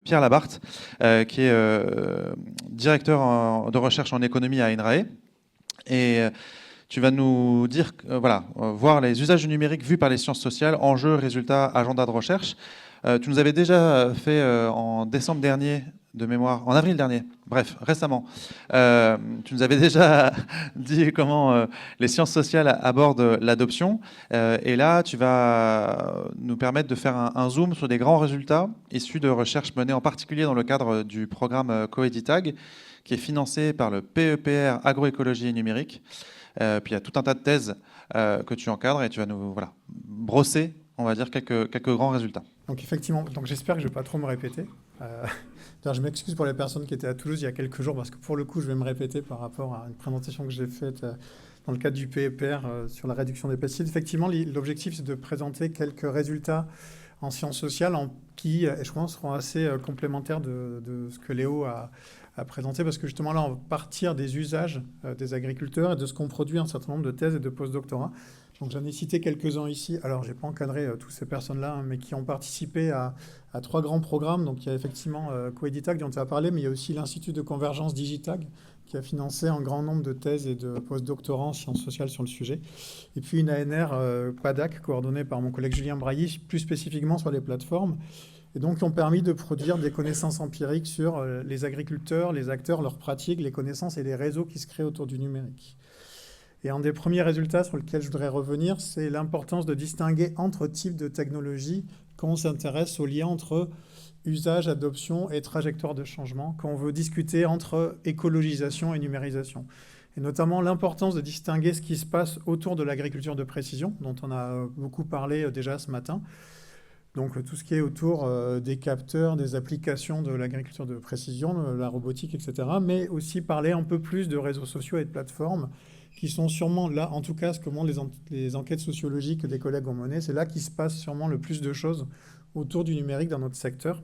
Pierre Labarthe, qui est directeur de recherche en économie à INRAE. Et tu vas nous dire, voir les usages du numérique vus par les sciences sociales, enjeux, résultats, agenda de recherche. Tu nous avais déjà fait en décembre dernier, de mémoire, en avril dernier, bref, récemment, tu nous avais déjà dit comment les sciences sociales abordent l'adoption. Et là, tu vas nous permettre de faire un zoom sur des grands résultats issus de recherches menées en particulier dans le cadre du programme Coeditag, qui est financé par le PEPR Agroécologie et Numérique. Puis il y a tout un tas de thèses que tu encadres et tu vas nous brosser, on va dire, quelques grands résultats. Donc effectivement, j'espère que je ne vais pas trop me répéter. Je m'excuse pour les personnes qui étaient à Toulouse il y a quelques jours, parce que pour le coup, je vais me répéter par rapport à une présentation que j'ai faite dans le cadre du PEPR sur la réduction des pesticides. Effectivement, l'objectif, c'est de présenter quelques résultats en sciences sociales qui, je pense, seront assez complémentaires de ce que Léo a présenté, parce que justement là, on va partir des usages des agriculteurs et de ce qu'on produit un certain nombre de thèses et de post-doctorats. Donc j'en ai cité quelques-uns ici. Alors, je n'ai pas encadré toutes ces personnes-là, mais qui ont participé à 3 grands programmes. Donc, il y a effectivement Coeditag, dont tu as parlé, mais il y a aussi l'Institut de convergence Digitag, qui a financé un grand nombre de thèses et de post-doctorants en sciences sociales sur le sujet. Et puis une ANR PADAC, coordonnée par mon collègue Julien Brailly, plus spécifiquement sur les plateformes, et donc qui ont permis de produire des connaissances empiriques sur les agriculteurs, les acteurs, leurs pratiques, les connaissances et les réseaux qui se créent autour du numérique. Et un des premiers résultats sur lesquels je voudrais revenir, c'est l'importance de distinguer entre types de technologies quand on s'intéresse au lien entre usage, adoption et trajectoire de changement, quand on veut discuter entre écologisation et numérisation. Et notamment l'importance de distinguer ce qui se passe autour de l'agriculture de précision, dont on a beaucoup parlé déjà ce matin. Donc tout ce qui est autour des capteurs, des applications de l'agriculture de précision, la robotique, etc. Mais aussi parler un peu plus de réseaux sociaux et de plateformes, qui sont sûrement là, en tout cas ce que montrent les enquêtes sociologiques que des collègues ont menées, c'est là qu'il se passe sûrement le plus de choses autour du numérique dans notre secteur,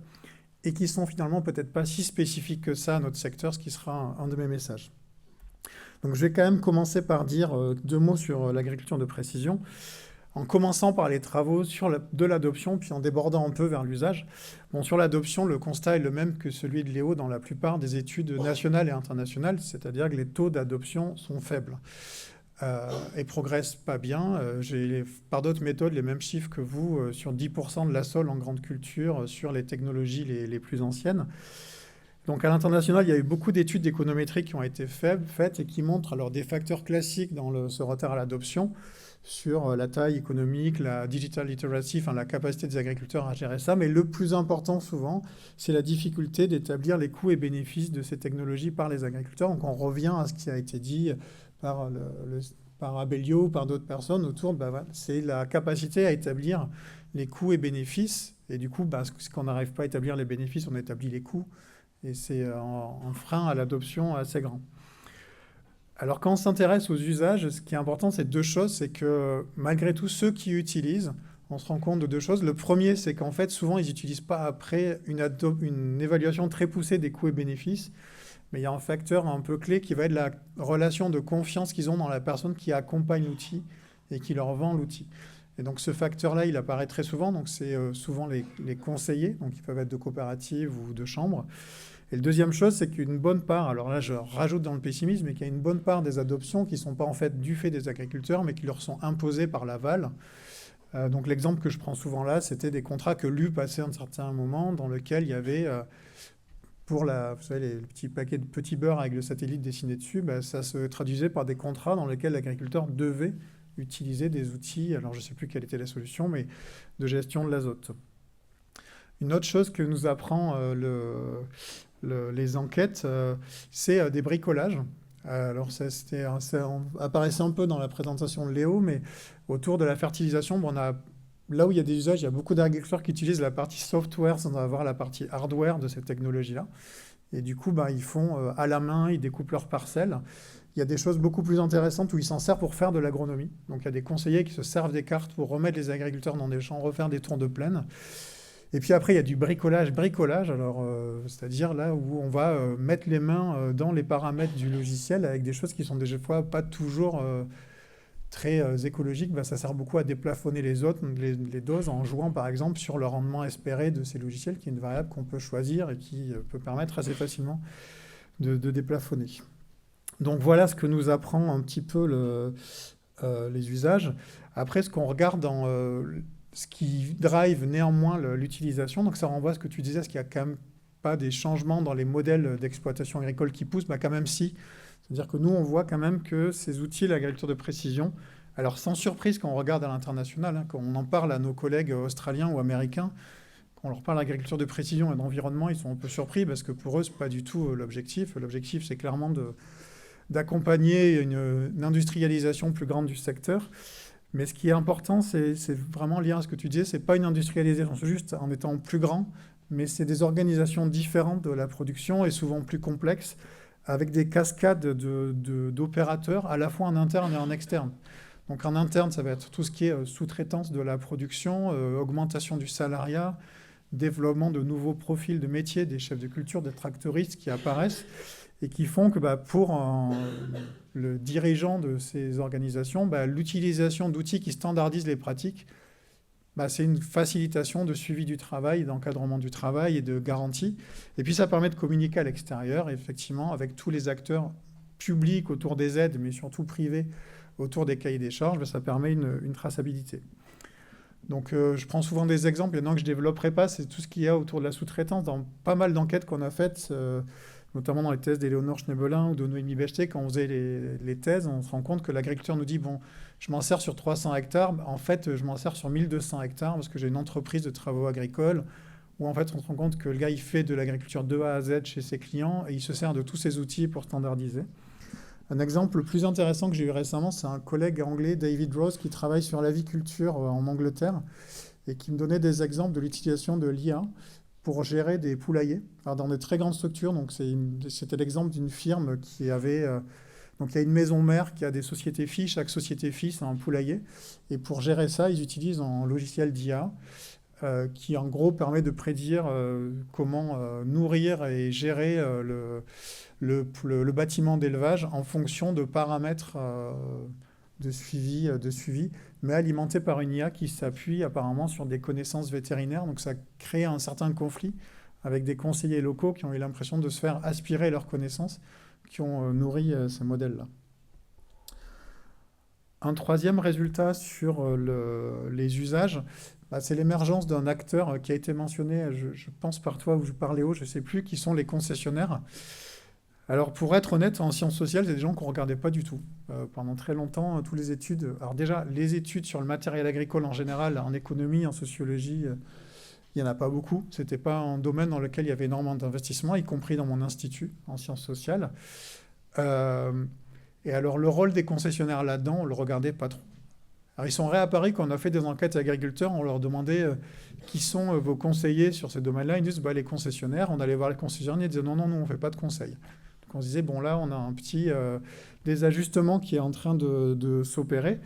et qui sont finalement peut-être pas si spécifiques que ça à notre secteur, ce qui sera un de mes messages. Donc je vais quand même commencer par dire 2 mots sur l'agriculture de précision, en commençant par les travaux de l'adoption, puis en débordant un peu vers l'usage. Bon, sur l'adoption, le constat est le même que celui de Léo dans la plupart des études nationales et internationales, c'est-à-dire que les taux d'adoption sont faibles et progressent pas bien. J'ai par d'autres méthodes les mêmes chiffres que vous sur 10% de la sole en grande culture, sur les technologies les plus anciennes. Donc à l'international, il y a eu beaucoup d'études d'économétrie qui ont été faites et qui montrent alors des facteurs classiques dans ce retard à l'adoption, sur la taille économique, la digital literacy, enfin la capacité des agriculteurs à gérer ça. Mais le plus important souvent, c'est la difficulté d'établir les coûts et bénéfices de ces technologies par les agriculteurs. Donc on revient à ce qui a été dit par Abellio, par d'autres personnes autour, c'est la capacité à établir les coûts et bénéfices. Et du coup, ce qu'on n'arrive pas à établir les bénéfices, on établit les coûts. Et c'est un frein à l'adoption assez grand. Alors, quand on s'intéresse aux usages, ce qui est important, c'est 2 choses. C'est que malgré tout, ceux qui utilisent, on se rend compte de 2 choses. Le premier, c'est qu'en fait, souvent, ils n'utilisent pas après une évaluation très poussée des coûts et bénéfices. Mais il y a un facteur un peu clé qui va être la relation de confiance qu'ils ont dans la personne qui accompagne l'outil et qui leur vend l'outil. Et donc, ce facteur-là, il apparaît très souvent. Donc, c'est souvent les conseillers, donc ils peuvent être de coopératives ou de chambres. Et la deuxième chose, c'est qu'une bonne part, alors là je rajoute dans le pessimisme, mais qu'il y a une bonne part des adoptions qui ne sont pas en fait du fait des agriculteurs, mais qui leur sont imposées par l'aval. Donc l'exemple que je prends souvent là, c'était des contrats que l'U passait à un certain moment, dans lequel il y avait, vous savez, les petits paquets de petits beurre avec le satellite dessiné dessus, ça se traduisait par des contrats dans lesquels l'agriculteur devait utiliser des outils, alors je ne sais plus quelle était la solution, mais de gestion de l'azote. Une autre chose que nous apprend les enquêtes, c'est des bricolages. Alors ça apparaissait un peu dans la présentation de Léo, mais autour de la fertilisation, là où il y a des usages, il y a beaucoup d'agriculteurs qui utilisent la partie software sans avoir la partie hardware de cette technologie-là. Et du coup, ils font à la main, ils découpent leurs parcelles. Il y a des choses beaucoup plus intéressantes où ils s'en servent pour faire de l'agronomie. Donc il y a des conseillers qui se servent des cartes pour remettre les agriculteurs dans des champs, refaire des tours de plaine. Et puis après, il y a du bricolage, alors, c'est-à-dire là où on va mettre les mains dans les paramètres du logiciel avec des choses qui sont des fois pas toujours très écologique, ça sert beaucoup à déplafonner les doses en jouant par exemple sur le rendement espéré de ces logiciels, qui est une variable qu'on peut choisir et qui peut permettre assez facilement de déplafonner. Donc voilà ce que nous apprend un petit peu les usages. Après, ce qu'on regarde dans ce qui drive néanmoins l'utilisation, donc ça renvoie à ce que tu disais, est-ce qu'il n'y a quand même pas des changements dans les modèles d'exploitation agricole qui poussent? Quand même si. C'est-à-dire que nous, on voit quand même que ces outils, l'agriculture de précision, alors sans surprise quand on regarde à l'international, quand on en parle à nos collègues australiens ou américains, quand on leur parle d'agriculture de précision et d'environnement, ils sont un peu surpris parce que pour eux, ce n'est pas du tout l'objectif. L'objectif, c'est clairement d'accompagner une industrialisation plus grande du secteur. Mais ce qui est important, c'est vraiment lié à ce que tu disais, ce n'est pas une industrialisation, c'est juste en étant plus grand, mais c'est des organisations différentes de la production et souvent plus complexes, avec des cascades d'opérateurs, à la fois en interne et en externe. Donc en interne, ça va être tout ce qui est sous-traitance de la production, augmentation du salariat, développement de nouveaux profils de métiers, des chefs de culture, des tractoristes qui apparaissent et qui font que pour le dirigeant de ces organisations, l'utilisation d'outils qui standardisent les pratiques, c'est une facilitation de suivi du travail, d'encadrement du travail et de garantie. Et puis ça permet de communiquer à l'extérieur, effectivement, avec tous les acteurs publics autour des aides, mais surtout privés autour des cahiers des charges, ça permet une traçabilité. Donc je prends souvent des exemples, il y en a que je ne développerai pas, c'est tout ce qu'il y a autour de la sous-traitance. Dans pas mal d'enquêtes qu'on a faites, notamment dans les thèses d'Éléonore Schnebelin ou de Noémie Bechtet, quand on faisait les thèses, on se rend compte que l'agriculteur nous dit, je m'en sers sur 300 hectares, en fait, je m'en sers sur 1200 hectares parce que j'ai une entreprise de travaux agricoles, où en fait, on se rend compte que le gars, il fait de l'agriculture de A à Z chez ses clients et il se sert de tous ces outils pour standardiser. Un exemple le plus intéressant que j'ai eu récemment, c'est un collègue anglais, David Rose, qui travaille sur l'aviculture en Angleterre et qui me donnait des exemples de l'utilisation de l'IA pour gérer des poulaillers dans des très grandes structures. Donc c'était l'exemple d'une firme qui avait... donc il y a une maison mère qui a des sociétés filles, chaque société fille, c'est un poulailler. Et pour gérer ça, ils utilisent un logiciel d'IA qui en gros permet de prédire comment nourrir et gérer le bâtiment d'élevage en fonction de paramètres de suivi, mais alimenté par une IA qui s'appuie apparemment sur des connaissances vétérinaires. Donc ça crée un certain conflit avec des conseillers locaux qui ont eu l'impression de se faire aspirer leurs connaissances, qui ont nourri ces modèles-là. Un troisième résultat sur les usages, c'est l'émergence d'un acteur qui a été mentionné, je pense par toi ou par Léo, je ne sais plus, qui sont les concessionnaires. Alors pour être honnête, en sciences sociales, c'est des gens qu'on ne regardait pas du tout. Pendant très longtemps, toutes les études... Alors déjà, les études sur le matériel agricole en général, en économie, en sociologie, il n'y en a pas beaucoup. Ce n'était pas un domaine dans lequel il y avait énormément d'investissements, y compris dans mon institut en sciences sociales. Et alors le rôle des concessionnaires là-dedans, on ne le regardait pas trop. Alors ils sont réapparus quand on a fait des enquêtes agriculteurs, on leur demandait qui sont vos conseillers sur ces domaines-là. Ils disent les concessionnaires. On allait voir les concessionnaires, ils disaient non, nous on ne fait pas de conseils. Donc on se disait là on a un petit désajustement qui est en train de s'opérer.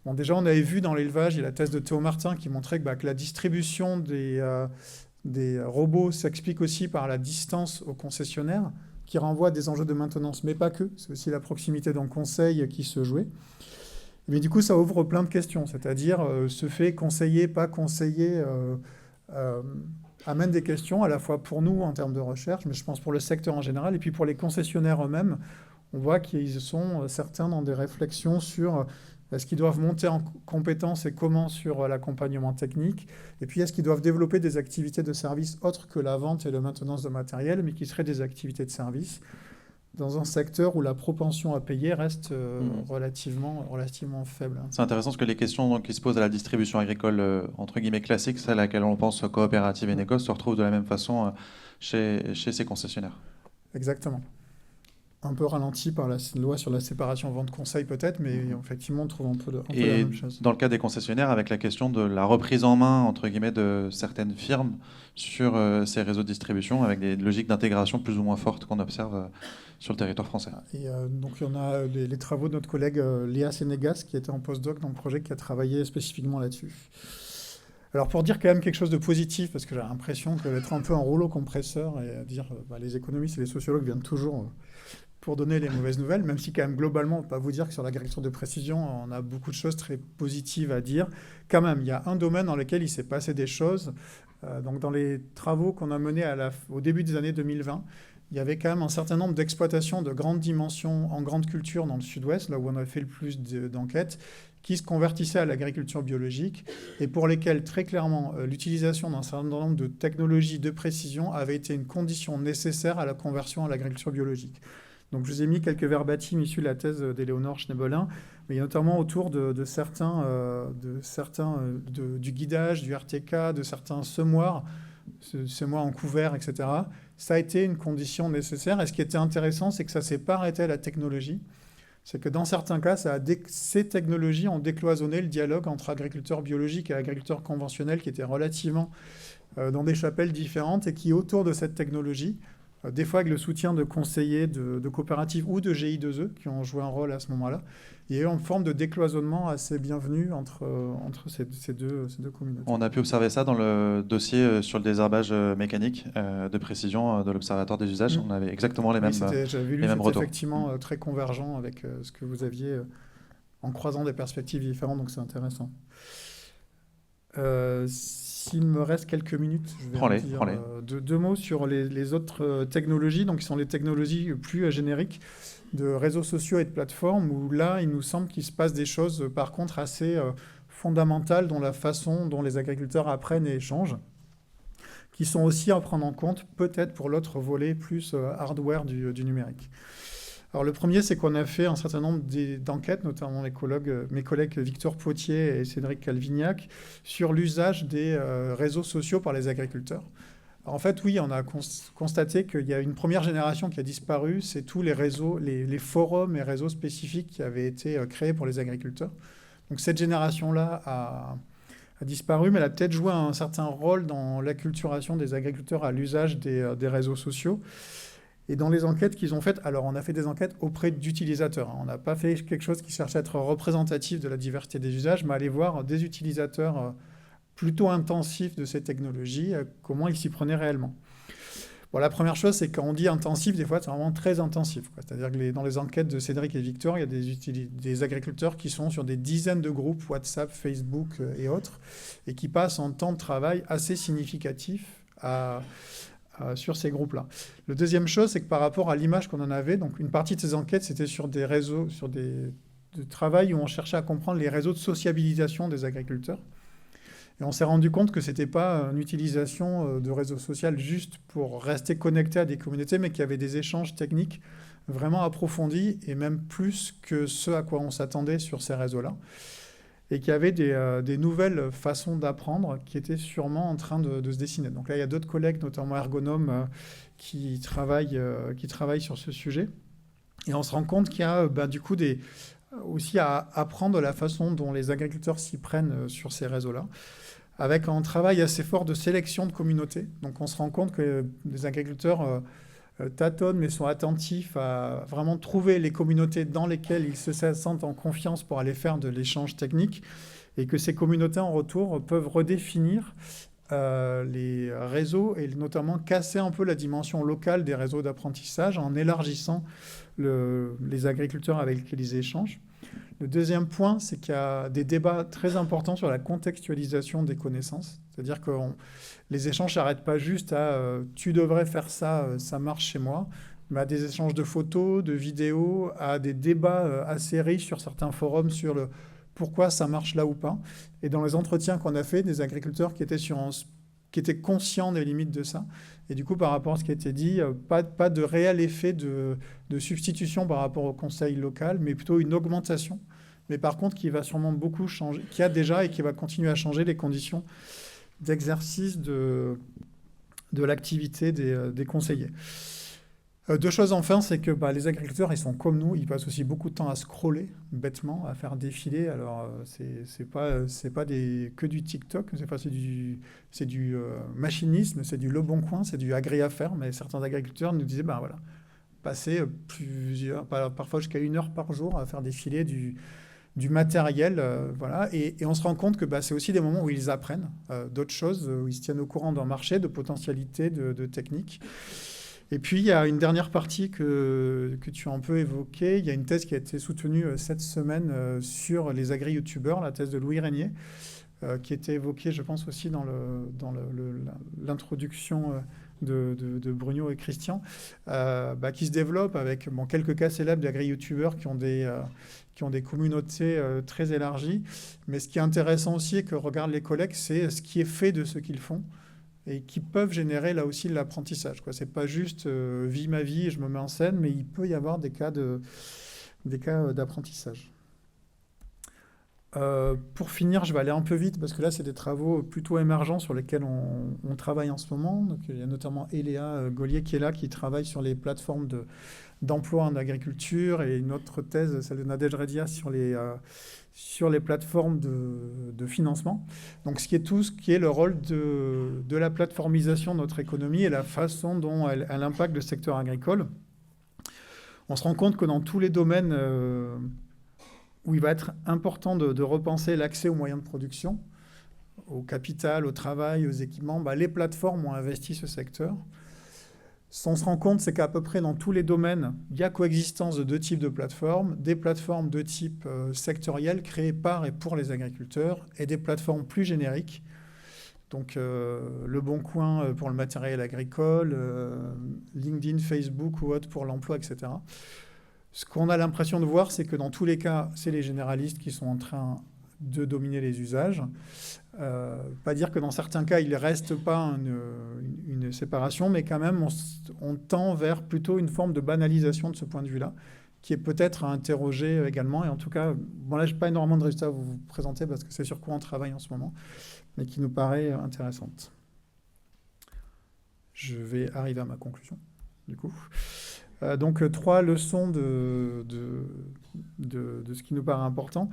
Déjà on avait vu dans l'élevage, il y a la thèse de Théo Martin qui montrait que la distribution des robots s'explique aussi par la distance aux concessionnaires, qui renvoie à des enjeux de maintenance, mais pas que. C'est aussi la proximité d'un conseil qui se jouait. Mais du coup, ça ouvre plein de questions, c'est-à-dire se fait conseiller, pas conseiller, amène des questions à la fois pour nous en termes de recherche, mais je pense pour le secteur en général, et puis pour les concessionnaires eux-mêmes, on voit qu'ils sont certains dans des réflexions sur est-ce qu'ils doivent monter en compétences et comment sur l'accompagnement technique, et puis est-ce qu'ils doivent développer des activités de service autres que la vente et la maintenance de matériel, mais qui seraient des activités de service, dans un secteur où la propension à payer reste relativement faible. C'est intéressant parce que les questions qui se posent à la distribution agricole, entre guillemets classique, celle à laquelle on pense coopérative et négoce, se retrouvent de la même façon chez ces concessionnaires. Exactement. Un peu ralenti par la loi sur la séparation vente-conseil peut-être, mais effectivement on trouve un peu la même chose. Dans le cas des concessionnaires, avec la question de la reprise en main, entre guillemets, de certaines firmes sur ces réseaux de distribution, avec des logiques d'intégration plus ou moins fortes qu'on observe sur le territoire français. Et donc il y en a les travaux de notre collègue Léa Sénégas, qui était en postdoc dans le projet, qui a travaillé spécifiquement là-dessus. Alors pour dire quand même quelque chose de positif, parce que j'ai l'impression que d'être un peu un rouleau compresseur et dire les économistes et les sociologues viennent toujours pour donner les mauvaises nouvelles, même si quand même globalement, on ne peut pas vous dire que sur l'agriculture de précision, on a beaucoup de choses très positives à dire. Quand même, il y a un domaine dans lequel il s'est passé des choses. Donc dans les travaux qu'on a menés au début des années 2020, il y avait quand même un certain nombre d'exploitations de grandes dimensions en grande culture dans le sud-ouest, là où on a fait le plus d'enquêtes, qui se convertissaient à l'agriculture biologique et pour lesquelles, très clairement, l'utilisation d'un certain nombre de technologies de précision avait été une condition nécessaire à la conversion à l'agriculture biologique. Donc, je vous ai mis quelques verbatims issus de la thèse d'Éléonore Schnebelin, mais notamment autour du guidage, du RTK, de certains semoirs en couvert, etc. Ça a été une condition nécessaire. Et ce qui était intéressant, c'est que ça ne s'est pas arrêté à la technologie. C'est que dans certains cas, ces technologies ont décloisonné le dialogue entre agriculteurs biologiques et agriculteurs conventionnels qui étaient relativement dans des chapelles différentes et qui, autour de cette technologie, des fois avec le soutien de conseillers de coopératives ou de GI2E qui ont joué un rôle à ce moment-là, il y a eu une forme de décloisonnement assez bienvenue entre ces deux communautés. On a pu observer ça dans le dossier sur le désherbage mécanique de précision de l'Observatoire des usages. On avait exactement les mêmes retours. J'avais lu, c'était effectivement très convergent avec ce que vous aviez en croisant des perspectives différentes, donc c'est intéressant. S'il me reste quelques minutes, je vais dire deux mots sur les autres technologies, donc qui sont les technologies plus génériques de réseaux sociaux et de plateformes, où là, il nous semble qu'il se passe des choses, par contre, assez fondamentales dans la façon dont les agriculteurs apprennent et échangent, qui sont aussi à prendre en compte, peut-être pour l'autre volet plus hardware du numérique. Alors, le premier, c'est qu'on a fait un certain nombre d'enquêtes, notamment mes collègues Victor Potier et Cédric Calvignac, sur l'usage des réseaux sociaux par les agriculteurs. Alors, en fait, oui, on a constaté qu'il y a une première génération qui a disparu, c'est tous les réseaux, les forums et réseaux spécifiques qui avaient été créés pour les agriculteurs. Donc, cette génération-là a disparu, mais elle a peut-être joué un certain rôle dans l'acculturation des agriculteurs à l'usage des réseaux sociaux. Et dans les enquêtes qu'ils ont faites, alors on a fait des enquêtes auprès d'utilisateurs. On n'a pas fait quelque chose qui cherchait à être représentatif de la diversité des usages, mais aller voir des utilisateurs plutôt intensifs de ces technologies, comment ils s'y prenaient réellement. Bon, la première chose, c'est quand on dit intensif, des fois, c'est vraiment très intensif. C'est-à-dire que dans les enquêtes de Cédric et Victor, il y a des agriculteurs qui sont sur des dizaines de groupes WhatsApp, Facebook et autres, et qui passent un temps de travail assez significatif sur ces groupes-là. La deuxième chose, c'est que par rapport à l'image qu'on en avait, donc une partie de ces enquêtes, c'était sur des réseaux, de travail où on cherchait à comprendre les réseaux de sociabilisation des agriculteurs. Et on s'est rendu compte que ce n'était pas une utilisation de réseaux sociaux juste pour rester connecté à des communautés, mais qu'il y avait des échanges techniques vraiment approfondis et même plus que ce à quoi on s'attendait sur ces réseaux-là. Et qu'il y avait des nouvelles façons d'apprendre qui étaient sûrement en train de se dessiner. Donc là, il y a d'autres collègues, notamment ergonomes, qui travaillent sur ce sujet. Et on se rend compte qu'il y a du coup aussi à apprendre la façon dont les agriculteurs s'y prennent sur ces réseaux-là, avec un travail assez fort de sélection de communautés. Donc on se rend compte que les agriculteurs tâtonnent, mais sont attentifs à vraiment trouver les communautés dans lesquelles ils se sentent en confiance pour aller faire de l'échange technique, et que ces communautés, en retour, peuvent redéfinir les réseaux et notamment casser un peu la dimension locale des réseaux d'apprentissage en élargissant les agriculteurs avec lesquels ils échangent. Le deuxième point, c'est qu'il y a des débats très importants sur la contextualisation des connaissances. C'est-à-dire que les échanges n'arrêtent pas juste à « tu devrais faire ça, ça marche chez moi », mais à des échanges de photos, de vidéos, à des débats assez riches sur certains forums sur le pourquoi ça marche là ou pas. Et dans les entretiens qu'on a fait, des agriculteurs qui étaient conscients des limites de ça. Et du coup, par rapport à ce qui a été dit, pas de réel effet de substitution par rapport au conseil local, mais plutôt une augmentation. Mais par contre, qui va sûrement beaucoup changer, qui a déjà et qui va continuer à changer les conditions d'exercice de l'activité des conseillers. Deux choses enfin, c'est que les agriculteurs, ils sont comme nous, ils passent aussi beaucoup de temps à scroller bêtement, à faire défiler. Alors, c'est pas que du TikTok, c'est du machinisme, c'est du Le Bon Coin, c'est du agré à faire. Mais certains agriculteurs nous disaient, passer parfois jusqu'à 1 heure par jour à faire défiler du matériel, voilà. Et on se rend compte que c'est aussi des moments où ils apprennent d'autres choses, où ils se tiennent au courant d'un marché, de potentialités, de techniques. Et puis, il y a une dernière partie que tu as un peu évoquée. Il y a une thèse qui a été soutenue cette semaine sur les agri-youtubeurs, la thèse de Louis Régnier, qui était évoquée, je pense, aussi dans l'introduction de Bruno et Christian, qui se développe avec quelques cas célèbres d'agri-youtubeurs qui ont des communautés très élargies. Mais ce qui est intéressant aussi et que regardent les collègues, c'est ce qui est fait de ce qu'ils font et qui peuvent générer là aussi de l'apprentissage. Ce n'est pas juste vis ma vie et je me mets en scène, mais il peut y avoir des cas d'apprentissage. Pour finir, je vais aller un peu vite parce que là, c'est des travaux plutôt émergents sur lesquels on travaille en ce moment. Donc, il y a notamment Eléa Gaulier qui est là, qui travaille sur les plateformes d'emploi en agriculture, et une autre thèse, celle de Nadège Redia, sur les plateformes de financement. Donc, ce qui est le rôle de la plateformisation de notre économie et la façon dont elle impacte le secteur agricole. On se rend compte que dans tous les domaines où il va être important de repenser l'accès aux moyens de production, au capital, au travail, aux équipements, les plateformes ont investi ce secteur. Ce qu'on se rend compte, c'est qu'à peu près dans tous les domaines, il y a coexistence de deux types de plateformes, des plateformes de type sectoriel créées par et pour les agriculteurs et des plateformes plus génériques. Donc, Le Bon Coin pour le matériel agricole, LinkedIn, Facebook ou autre pour l'emploi, etc. Ce qu'on a l'impression de voir, c'est que dans tous les cas, c'est les généralistes qui sont en train de dominer les usages. Pas dire que dans certains cas, il ne reste pas une séparation, mais quand même, on tend vers plutôt une forme de banalisation de ce point de vue-là, qui est peut-être à interroger également. Et en tout cas, là, je n'ai pas énormément de résultats à vous présenter parce que c'est sur quoi on travaille en ce moment, mais qui nous paraît intéressante. Je vais arriver à ma conclusion, du coup. Donc, 3 leçons de ce qui nous paraît important.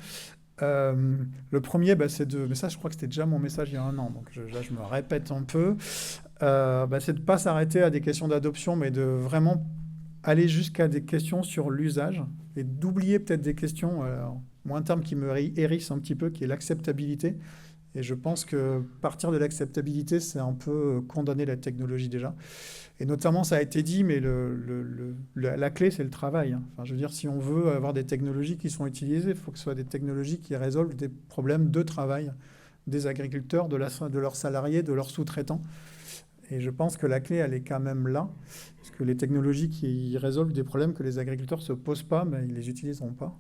Le premier, c'est mais ça, je crois que c'était déjà mon message il y a 1 an, donc là, je me répète un peu. C'est de ne pas s'arrêter à des questions d'adoption, mais de vraiment aller jusqu'à des questions sur l'usage et d'oublier peut-être des questions, moi, un terme qui me hérisse un petit peu, qui est l'acceptabilité. Et je pense que partir de l'acceptabilité, c'est un peu condamner la technologie déjà. Et notamment, ça a été dit, mais la clé, c'est le travail. Enfin, je veux dire, si on veut avoir des technologies qui sont utilisées, il faut que ce soit des technologies qui résolvent des problèmes de travail des agriculteurs, de leurs salariés, de leurs sous-traitants. Et je pense que la clé, elle est quand même là. Parce que les technologies qui résolvent des problèmes que les agriculteurs ne se posent pas, ils ne les utiliseront pas.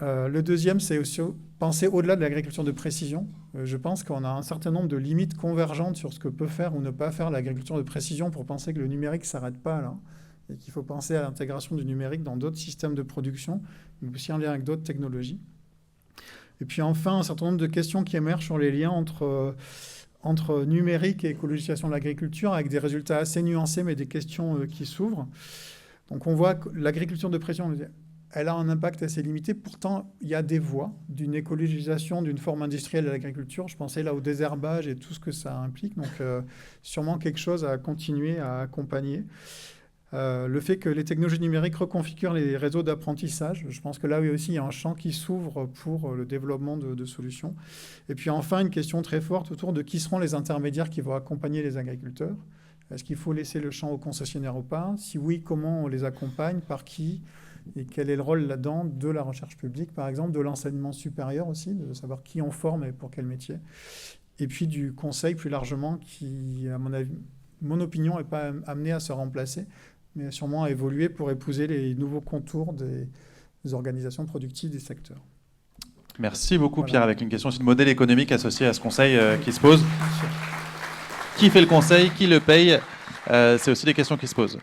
Le deuxième, c'est aussi penser au-delà de l'agriculture de précision. Je pense qu'on a un certain nombre de limites convergentes sur ce que peut faire ou ne pas faire l'agriculture de précision pour penser que le numérique ne s'arrête pas là, et qu'il faut penser à l'intégration du numérique dans d'autres systèmes de production, mais aussi en lien avec d'autres technologies. Et puis enfin, un certain nombre de questions qui émergent sur les liens entre numérique et écologisation de l'agriculture, avec des résultats assez nuancés, mais des questions qui s'ouvrent. Donc on voit que l'agriculture de précision, elle a un impact assez limité. Pourtant, il y a des voies d'une écologisation d'une forme industrielle de l'agriculture. Je pensais là au désherbage et tout ce que ça implique. Donc, sûrement quelque chose à continuer à accompagner. Le fait que les technologies numériques reconfigurent les réseaux d'apprentissage, je pense que là aussi, il y a un champ qui s'ouvre pour le développement de solutions. Et puis enfin, une question très forte autour de qui seront les intermédiaires qui vont accompagner les agriculteurs. Est-ce qu'il faut laisser le champ aux concessionnaires ou pas? Si oui, comment on les accompagne? Par qui? Et quel est le rôle là-dedans de la recherche publique, par exemple, de l'enseignement supérieur aussi, de savoir qui on forme et pour quel métier. Et puis du conseil plus largement qui, à mon avis, mon opinion, n'est pas amené à se remplacer, mais sûrement à évoluer pour épouser les nouveaux contours des organisations productives des secteurs. Merci beaucoup, Pierre, avec une question aussi de modèle économique associée à ce conseil qui se pose. Qui fait le conseil? Qui le paye? C'est aussi des questions qui se posent.